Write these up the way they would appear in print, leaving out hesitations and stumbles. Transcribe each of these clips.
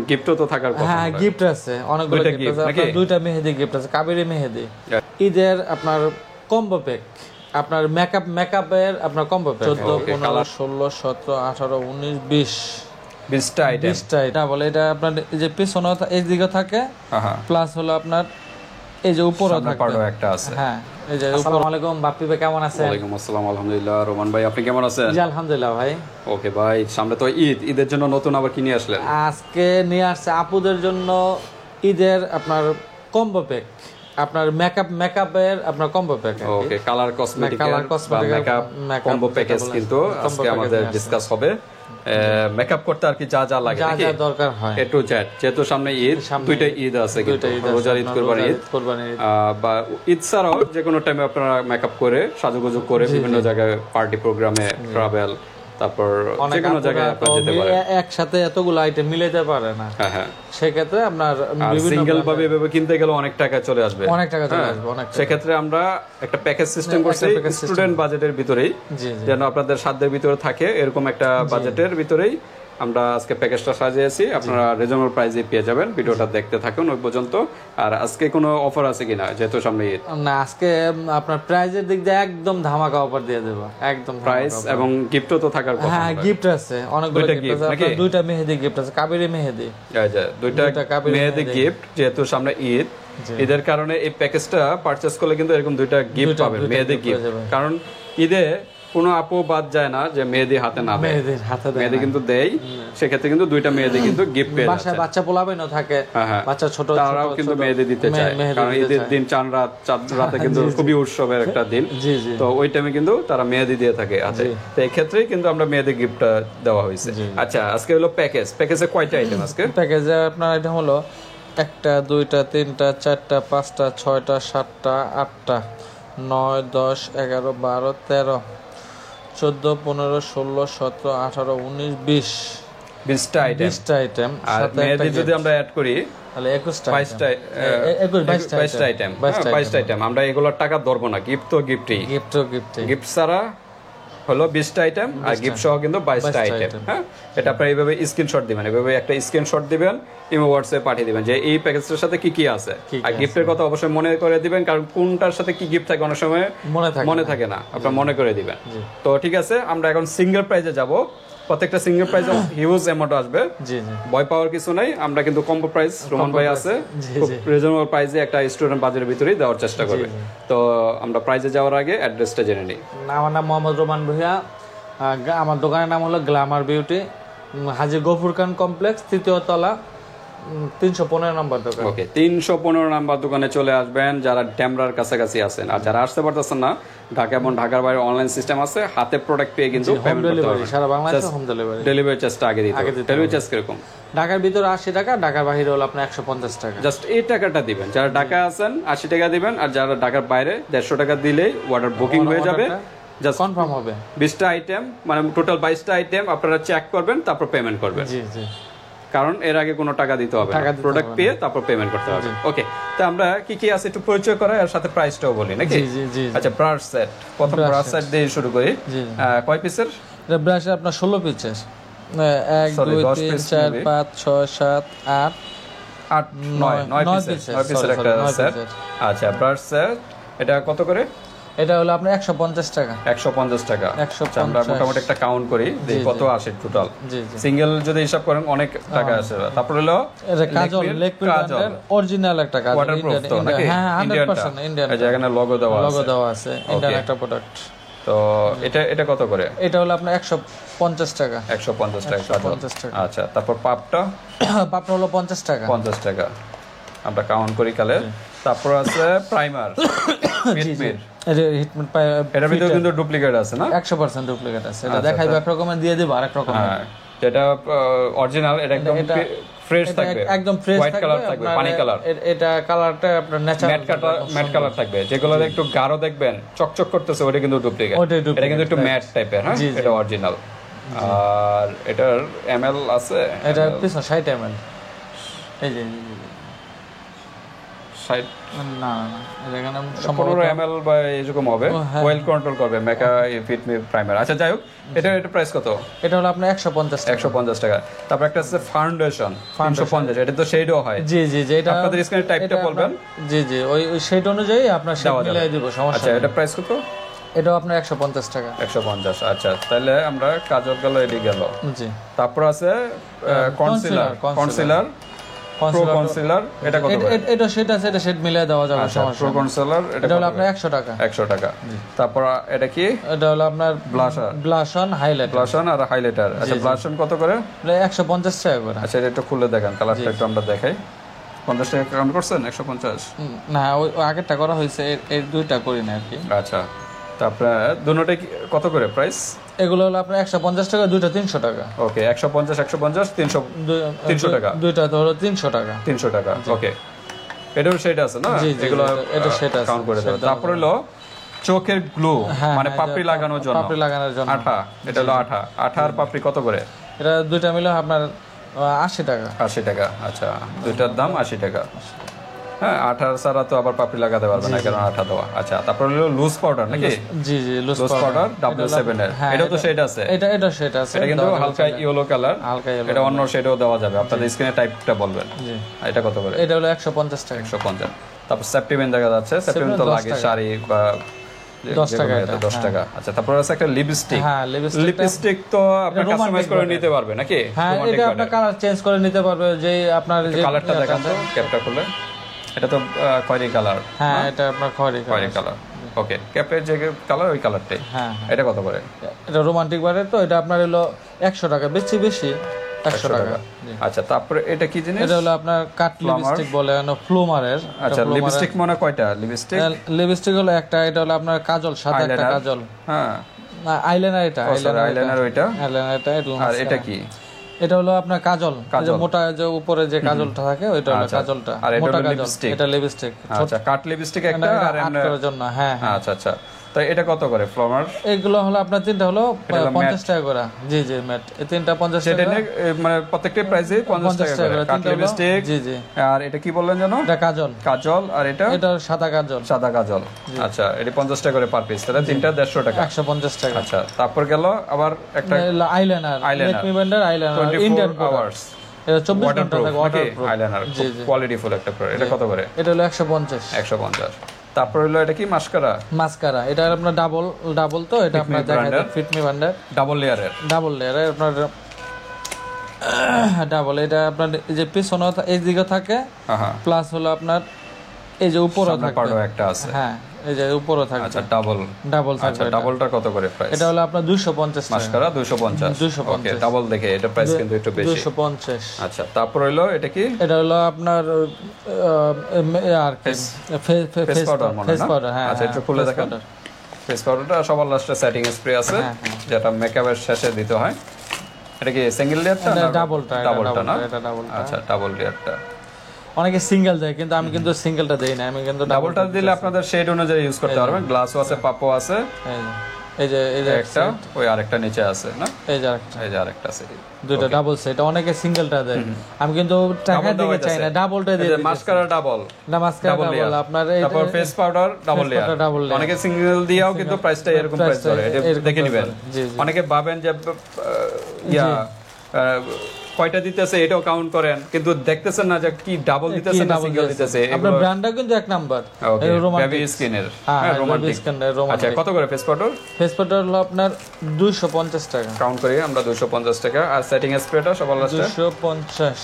গিফটও তো থাকার কথা। হ্যাঁ, গিফট আছে, অনেকগুলো গিফট আছে। আপনার দুইটা মেহেদি গিফট আছে, কাবেরী মেহেদি। ঈদের আপনার কম্বো প্যাক, আপনার মেকআপের আপনার কম্বো প্যাক 14, 15, 16, 17, 18, 19, 20টা আইটেম। 20টা এটা বলে, এটা আপনার এই যে পিছনে এই দিকে থাকে, প্লাস হলো আপনার এই যে উপরে থাকে একটা আছে। হ্যাঁ, এই যে আসসালামু আলাইকুম বাপ্পি ভাই, কেমন আছেন? ওয়ালাইকুম আসসালাম, আলহামদুলিল্লাহ। রোমান ভাই, আপনি কেমন আছেন? জি আলহামদুলিল্লাহ ভাই। ওকে ভাই, সামনে তো ঈদের জন্য নতুন আবার কি নিয়ে আসলেন? আজকে নিয়ে আসছে আপুদের জন্য ঈদের আপনার কম্বো প্যাক, আপনার মেকআপের আপনার combo pack. Okay, colour cosmetic makeup combo package কিন্তু আজকে আমাদের ডিসকাস হবে। মেকআপ করতে আর কি যা যা লাগে, যা দরকার হয়, এ টু জেড। যেহেতু সামনে ঈদ, দুইটা ঈদ আছে কিন্তু, রোজার ঈদ, কুরবানির ঈদ। বা ঈদ ছাড়াও যে কোনো টাইমে আপনারা মেকআপ করে সাজুগুজু করে বিভিন্ন জায়গায় পার্টি প্রোগ্রামে, ট্রাভেল, তারপর যে কোনো জায়গায় আপনারা যেতে পারেন। একসাথে এতগুলো আইটেম মিলাতে পারে না। হ্যাঁ, সেক্ষেত্রে আপনার সিঙ্গেল ভাবে এভাবে কিনতে গেলে অনেক টাকা চলে আসবে। সেক্ষেত্রে আমরা একটা প্যাকেজ সিস্টেম করছি স্টুডেন্ট বাজেটের ভিতরেই, যেন আপনাদের সাধ্যের ভিতরে থাকে এরকম একটা বাজেটের ভিতরেই আমরা আজকে প্যাকেজটা সাজিয়েছি। আপনারা রিজনেবল প্রাইসে পেয়ে যাবেন। ভিডিওটা দেখতে থাকুন ওই পর্যন্ত। আর আজকে কোনো অফার আছে কিনা, যেহেতু সামনে ঈদ? না, আজকে আপনার প্রাইজের দিক দিয়ে একদম ধামাকা অফার দিয়ে দেব, একদম প্রাইস এবং গিফটও তো থাকার কথা। হ্যাঁ, গিফট আছে, অনেকগুলো গিফট আছে। আপনার দুইটা মেহেদি গিফট আছে, কাবেরী মেহেদি। দুইটা মেহেদি গিফট, যেহেতু সামনে ঈদ, ঈদের কারণে এই প্যাকেজটা পারচেজ করলে কিন্তু এরকম দুইটা গিফট পাবেন, মেহেদি গিফট। কারণ ঈদে কোনো আপু বাদ যায় না যে মেহেদি হাতে না দেয়, মেহেদি কিন্তু দেয়। সেক্ষেত্রে কিন্তু দুইটা মেহেদি কিন্তু গিফট পেয়ে যাচ্ছে। বাচ্চা পোলাবেনও থাকে, বাচ্চা ছোট, তারাও কিন্তু মেহেদি দিতে চায়। কারণ ঈদের দিন চাঁদ রাতে কিন্তু খুবই উৎসবের একটা দিন, তো ওই টাইমে কিন্তু তারা মেহেদি দিয়ে থাকে। আচ্ছা, তো এই ক্ষেত্রেই কিন্তু আমরা মেহেদি গিফটটা দেওয়া হয়েছে। আচ্ছা, আজকে হলো প্যাকেজে কয়টা আইটেম? আজকে প্যাকেজে আপনার আইটেম হলো 1টা 2টা 3টা 4টা 5টা 6টা 7টা 8টা 9 10 11 12 13 14 15 16 17 18 19 20টা আইটেম। আর মেহেদি যদি আমরা অ্যাড করি তাহলে 22টা আইটেম। আমরা এগুলোর টাকা ধরবো না, গিফট তো গিফটই, গিফট ছাড়া হলো 20টা আইটেম, আর গিফট সহ কিন্তু 22টা আইটেম। হ্যাঁ, এটা আপনারা এইভাবে স্ক্রিনশট দিবেন, এইভাবে একটা স্ক্রিনশট দিবেন, ইমো হোয়াটসঅ্যাপে পাঠিয়ে দিবেন যে এই প্যাকেজটার সাথে কি কি আছে। আর গিফটের কথা অবশ্যই মনে করে দিবেন, কারণ কোনটার সাথে কি গিফট থাকে অনেক সময় মনে থাকে না, আপনারা মনে করে দিবেন। তো ঠিক আছে, আমরা এখন সিঙ্গেল প্রাইজে যাব। প্রত্যেকটা সিঙ্গেল প্রাইস হিউজ অ্যামাউন্ট আসবে, ভয় পাওয়ার কিছু নাই। আমরা কিন্তু কম্বো প্রাইস, রোমান ভাই আছে, খুব রিজনেবল প্রাইসে একটা স্টুডেন্ট বাজেটের ভিতরেই দেওয়ার চেষ্টা করবে। তো আমরা প্রাইজে যাওয়ার আগে অ্যাড্রেসটা জেনে নিই। আমার নাম মোহাম্মদ রোমান ভূঁইয়া, আমার দোকানের নাম হলো গ্ল্যামার বিউটি, হাজী গফুর খান কমপ্লেক্স, 3য় তলা, 315 নম্বর দোকান। ওকে, 315 নম্বর দোকানে চলে আসবেন যারা ড্যামরার কাছাকাছি আছেন। আর যারা আসতে পারতেছেন না, ঢাকা এবং ঢাকার বাইরে অনলাইন সিস্টেম আছে, হাতে প্রোডাক্ট পেয়ে কিন্তু পেমেন্ট করতে পারবেন। সারা বাংলাদেশে হোম ডেলিভারি। ডেলিভারি চার্জটা আগে দিতে হবে। ডেলিভারি চার্জ কিরকম? ঢাকার ভিতরে 80 টাকা, ঢাকার বাইরে হলো আপনার 150 টাকা। জাস্ট এই টাকাটা দিবেন। যারা ঢাকা আছেন 80 টাকা দিবেন, আর যারা ঢাকার বাইরে 150 টাকা দিলেই অর্ডার বুকিং হয়ে যাবে, জাস্ট কনফার্ম হবে। 20টা আইটেম, মানে টোটাল 22টা আইটেম আপনারা চেক করবেন, তারপর পেমেন্ট করবেন। কারণ এর আগে কোনো টাকা দিতে হবে না, প্রোডাক্ট পেয়ে তারপর পেমেন্ট করতে হবে। ওকে, তো আমরা কি কি আছে একটু পরিচয় করাই, আর সাথে প্রাইসটাও বলি নাকি? আচ্ছা, ব্রাশ সেট, প্রথম ব্রাশ সেট দিয়ে শুরু করি। কয় পিসের? ব্রাশ আপনার 16 পিসের। 1 2 3 4 5 6 7 8 9 পিসের একটা সেট। আচ্ছা, ব্রাশ সেট এটা কত করে? এটা হলো আপনার 150 টাকা। 150 টাকা। আমরা মোটামুটি একটা কাউন্ট করি যে কত আসে টোটাল। সিঙ্গেল যদি হিসাব করেন অনেক টাকা আসে। তারপর হলো এটা কাজল, কাজল অরিজিনাল একটা কাজল, ওয়াটারপ্রুফ তো নাকি? হ্যাঁ 100% ইন্ডিয়ান। এই জায়গায় লোগো দেওয়া আছে, ইন্ডিয়ান একটা প্রোডাক্ট। তো এটা কত করে? এটা হলো আপনার 150 টাকা। 150 টাকা কাজল। আচ্ছা, তারপর পাপটা হলো 50 টাকা। 50 টাকা আমরা কাউন্ট করি কালে। তারপর আছে প্রাইমার, হিটমিট। এটার ভিতরে কিন্তু ডুপ্লিকেট আছে না? 100% ডুপ্লিকেট আছে। এটা দেখাইবো এক রকমের, দিয়ে দেব আরেক রকমের। হ্যাঁ, যেটা অরিজিনাল এটা একদম ফ্রেশ থাকবে, একদম ফ্রেশ হোয়াইট কালার থাকবে, পানি কালার। এটা কালারটা আপনার ন্যাচারাল ম্যাট কালার থাকবে। যেগুলো একটু গাঢ় দেখবেন চকচক করতেছে, ওটা কিন্তু ডুপ্লিকেট। এটা কিন্তু একটু ম্যাট টাইপের। হ্যাঁ, এটা অরিজিনাল। আর এটার এমএল আছে, এটা পিছনে 60 ml। এই যে 60 না না এখানে 15 ml বা এরকম হবে, ওয়েল কন্ট্রোল করবে মেকা ফিট মি প্রাইমার। আচ্ছা যাই হোক, এটা প্রাইস কত? এটা হলো আপনার 150 টাকা। 150 টাকা। তারপর একটা আছে ফাউন্ডেশন 350, এটা তো শেডও হয়। জি জি জি, এটা আপনাদের স্ক্রিনের টাইপটা বলবেন। জি জি, ওই শেড অনুযায়ী আপনার শেড মিলাই দিব, সমস্যা আচ্ছা নেই। এটা প্রাইস কত? এটাও আপনার 150 টাকা। 150। আচ্ছা তাহলে আমরা কাজল গেল, এডি গেল। জি, তারপর আছে কনসিলার, প্রো কনসিলার, এটা কত করে? এটা সেটা শেড মিলাই দেওয়া যাবে, সমস্যা প্রো কনসিলার এটা হলো আপনার 100 টাকা। 100 টাকা। তারপর এটা কি? এটা হলো আপনার ব্লাশন হাইলাইট, ব্লাশন আর হাইলাইটার। আচ্ছা ব্লাশন কত করে? 150 টাকা করে। আচ্ছা এটা একটু খুলে দেখেন, কালারটা একটু আমরা দেখাই। 50 টাকা কাউন্ট করছেন? 150 না, ওই আগেরটা করা হয়েছে, এর দুইটা করি না আর কি। আচ্ছা তারপরে দুটোটাই কত করে প্রাইস? এগুলো হলো আপনার 150 টাকা, দুইটা 300 টাকা। ওকে 150 300 টাকা, দুইটা তো হলো 300 টাকা। 300 টাকা। ওকে এটাও সেটা আছে না, এগুলো এটা সেটা কাউন্ট করে দেব। তারপর হলো চোখের গ্লো, মানে পাপড়ি লাগানোর জন্য, পাপড়ি লাগানোর জন্য আঠা। এটা হলো আঠা আর পাপড়ি কত করে? এটা দুইটা মিলে আপনার 80 টাকা। 80 টাকা। আচ্ছা দুইটার দাম 80 টাকা। হ্যাঁ, আঠার ছাড়া তো আবার পাপড়ি লাগাতে পারবে না, কারণ আঠা দেওয়া। আচ্ছা তারপর হলো লুজ পাউডার নাকি? জি জি, লুজ পাউডার W7 এর। এটা তো সেটা আছে, এটা সেটা আছে। এটা কিন্তু হালকা ইয়েলো কালার, হালকা ইয়েলো। এটা অন্য শেডও দেওয়া যাবে, আপনাদের স্কিনের টাইপটা বলবেন। জি, এটা কত করে? এটা হলো 150 টাকা। 150। তারপর সেপ্টিমেন দেখা যাচ্ছে, সেপ্টিমেন তো লাগে শাড়ি বা 10 টাকা, 10 টাকা। আচ্ছা তারপর আছে একটা লিপস্টিক। হ্যাঁ, লিপস্টিক তো আপনি কাস্টমাইজ করে নিতে পারবে নাকি? হ্যাঁ, এটা আপনি কালার চেঞ্জ করে নিতে পারবে, যে আপনার যে কালারটা দেখান তো, ক্যাপটা খুলে। এটা তো খয়েরি কালার। হ্যাঁ, এটা আপনার খয়েরি কালার। ওকে, ক্যাপের যে কালার ওই কালারটাই। হ্যাঁ, এটা কত করে? এটা রোমান্টিক বারে তো, এটা আপনার হলো 100 টাকা, বেশি 100 টাকা। আচ্ছা তারপরে এটা কি জিনিস? এটা হলো আপনার কাট লিপস্টিক বলে, ফ্লুমারের। আচ্ছা লিপস্টিক মনে কয়টা লিপস্টিক? লিপস্টিক হলো একটা, এটা হলো আপনার কাজল, সাদা একটা কাজল। হ্যাঁ, না আইলাইনার, এটা আইলাইনার ওইটা। আইলাইনার এটা। আর এটা কি? এটা হলো আপনার কাজল, যে মোটা, যে উপরে যে কাজলটা থাকে ওইটা হলো কাজলটা, মোটা কাজল। এটা লিপস্টিক। আচ্ছা কাট লিপস্টিক একটা, আর এর জন্য। হ্যাঁ হ্যাঁ। আচ্ছা আচ্ছা, তো এটা কত করে ফ্লাওয়ার? এগুলো হলো আপনার তিনটা হলো 50 টাকা করে। জি জি, ম্যাট এই তিনটা 50 টাকা, মানে প্রত্যেকটা প্রাইসে 50 টাকা করে কাট লিপস্টিক। জি জি। আর এটা কি বললেন জানো? এটা কাজল। কাজল। আর এটা সাদা কাজল। সাদা কাজল। আচ্ছা এটা 50 টাকা করে পার পিস, তাহলে তিনটা 150 টাকা। 150 টাকা। আচ্ছা তারপর গেল আবার একটা আইলাইনার, লেকমি ব্র্যান্ডের আইলাইনার, ইন্ডিয়ান আওয়ার্স। এটা 24 ঘন্টা থাকে ওয়াটারপ্রুফ আইলাইনার, কোয়ালিটি ফুল একটা প্রোডাক্ট। এটা কত করে? এটা হলো 150। 150। তারপর হলো এটা কি? মাস্কারা। এটা আপনার ডাবল তো, এটা আপনার দেখা যায় ফিটমি ব্র্যান্ডের, ডাবল লেয়ারের আপনার ডাবল। এটা আপনার এই যে পিছনে এই দিকে থাকে, প্লাস হলো আপনার এই যে উপরে থাকে, একটা আছে। হ্যাঁ, এই যে উপরে থাকে। আচ্ছা ডাবল থাকে। আচ্ছা ডাবলটা কত করে প্রাইস? এটা হলো আপনার 250 টাকা। মাস্কারা 250। ওকে, ডাবল দেখে এটা প্রাইস কিন্তু একটু বেশি, 250। আচ্ছা তারপর হলো এটা কি? এটা হলো আপনার আর ফেস পাউডার। হ্যাঁ, আচ্ছা একটু খুলে দেখেন। ফেস পাউডারটা সবার লাস্টে সেটিং স্প্রে আছে, যেটা মেকআপের শেষে দিতে হয়। এটা কি সিঙ্গেল লেয়ারটা না ডাবলটা? না, এটা ডাবল। আচ্ছা ডাবল লেয়ারটা। অনেকে সিঙ্গেল দেয়, কিন্তু আমি কিন্তু সিঙ্গেলটা দেই না, আমি কিন্তু ডাবলটা দিলে আপনাদের শেড অনুযায়ী ইউজ করতে পারবেন। গ্লাসও আছে, পাপও আছে। এই যে একটা, ওই আরেকটা নিচে আছে না? এই যে আরেকটা আছে, দুটো ডাবল সেট। অনেকে সিঙ্গেলটা দেয়, আমি কিন্তু টাকা দিতে চাই না, ডাবলটা দিয়ে দিই। মাস্কারা ডাবল, না মাস্কারা ডাবল আপনার। তারপর ফেস পাউডার ডাবল লেয়ার। অনেকে সিঙ্গেল দিয়েও কিন্তু প্রাইসটা এরকম প্রাইস ধরে, এটা দেখে নেবেন। অনেকে ভাবেন যে কয়টা দিতেছে এটাও কাউন্ট করেন, কিন্তু দেখতেছেন না যে কি ডাবল দিতেছে না সিঙ্গেল দিতেছে। আপনার ব্র্যান্ডটা কিন্তু এক নাম্বার, বেবি স্কিনের। হ্যাঁ, রোমান্টিক। আচ্ছা কত করে ফেস পাউডার? ফেস পাউডার হলো আপনার 250 টাকা। কাউন্ট করি আমরা 250 টাকা। আর সেটিং স্প্রেটা সবার লাস্টে 250।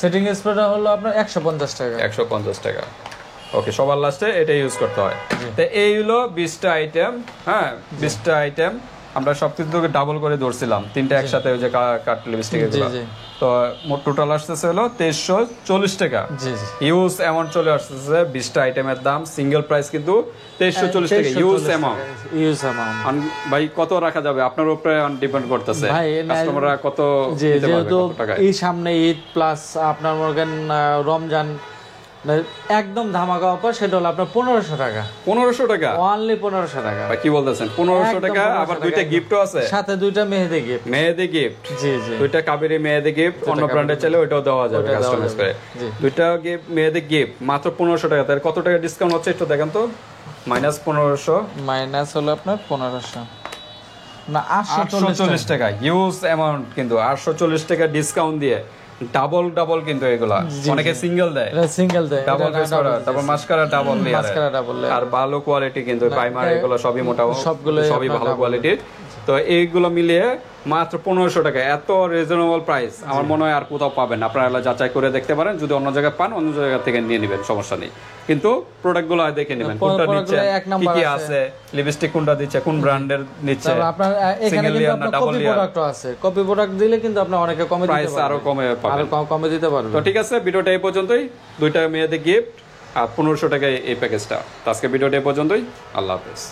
সেটিং স্প্রেটা হলো আপনার 150 টাকা। 150 টাকা। ওকে, সবার লাস্টে এটা ইউজ করতে হয়। তো এই হলো 20টা আইটেম। হ্যাঁ, 20টা আইটেম আমরা সবকিছুকে ডাবল করে ধরছিলাম, তিনটা একসাথে ওই যে কাট লিপস্টিক এগুলো। তো মোট টোটাল আসতেছে হলো 2340 টাকা। ইউজ অ্যামাউন্ট চলে আসতেছে 20টা আইটেমের দাম, সিঙ্গেল প্রাইস কিন্তু 2340 টাকা ইউজ অ্যামাউন্ট। ভাই কত রাখা যাবে আপনার উপরে ডিপেন্ড করতেছে, কাস্টমাররা কত দিতে পারবে, কত টাকা। এই সামনে ঈদ প্লাস আপনার মনে করেন রমজান, একদম ধামাকা অফার, সেটা হলো আপনার 1500 টাকা। 1500 টাকা অনলি 1500 টাকা। ভাই কি বলতেছেন, 1500 টাকা, আবার দুইটা গিফটও আছে সাথে, দুইটা মেহেদি গিফট। মেহেদি গিফট, জি জি, দুইটা কাবেরী মেহেদি গিফট, অন্য ব্র্যান্ডের চাইলে ওইটাও দেওয়া যাবে কাস্টমাইজ করে। দুইটা গিফট মেহেদি গিফট মাত্র 1500 টাকা। তাহলে কত টাকা ডিসকাউন্ট হচ্ছে একটু দেখেন তো। -1500 মাইনাস হলো আপনার 1500 না 840 টাকা, হিউজ অ্যামাউন্ট কিন্তু। 840 টাকা ডিসকাউন্ট দিয়ে ডাবল কিন্তু এগুলা অনেকে সিঙ্গেল দেয়, সিঙ্গেল দেয়, ডাবল ফেস করা, তারপর mascara double layer, mascara double layer, আর ভালো কোয়ালিটি কিন্তু প্রাইমার এগুলো সবই মোটামুটি সবগুলো সবই ভালো কোয়ালিটির। তো এইগুলো মিলিয়ে মাত্র 1500 টাকা, এত রিজনেবল প্রাইস আমার মনে হয় আর কোথাও পাবেন। আপনারা যাচাই করে দেখতে পারেন, যদি অন্য জায়গায় পান অন্য জায়গা থেকে নিয়ে নেবেন, সমস্যা নেই। কিন্তু প্রোডাক্টগুলো দেখে নেবেন কোনটা নিচ্ছে, কি কি আছে, লিপস্টিক কোনটা দিচ্ছে, কোন ব্র্যান্ডের নিচ্ছে। আপনার এখানে কিন্তু আপনার কপি প্রোডাক্টও আছে, কপি প্রোডাক্ট দিলে কিন্তু আপনি অনেকে কমে দিতে পারবেন, প্রাইস আরো কমে পাবেন, আরো কমে দিতে পারবেন। তো ঠিক আছে, ভিডিওটা এই পর্যন্তই। দুইটা মেয়েদের গিফট আর 1500 টাকায় এই প্যাকেজটা। তো আজকে ভিডিওটা এই পর্যন্তই। আল্লাহ হাফেজ।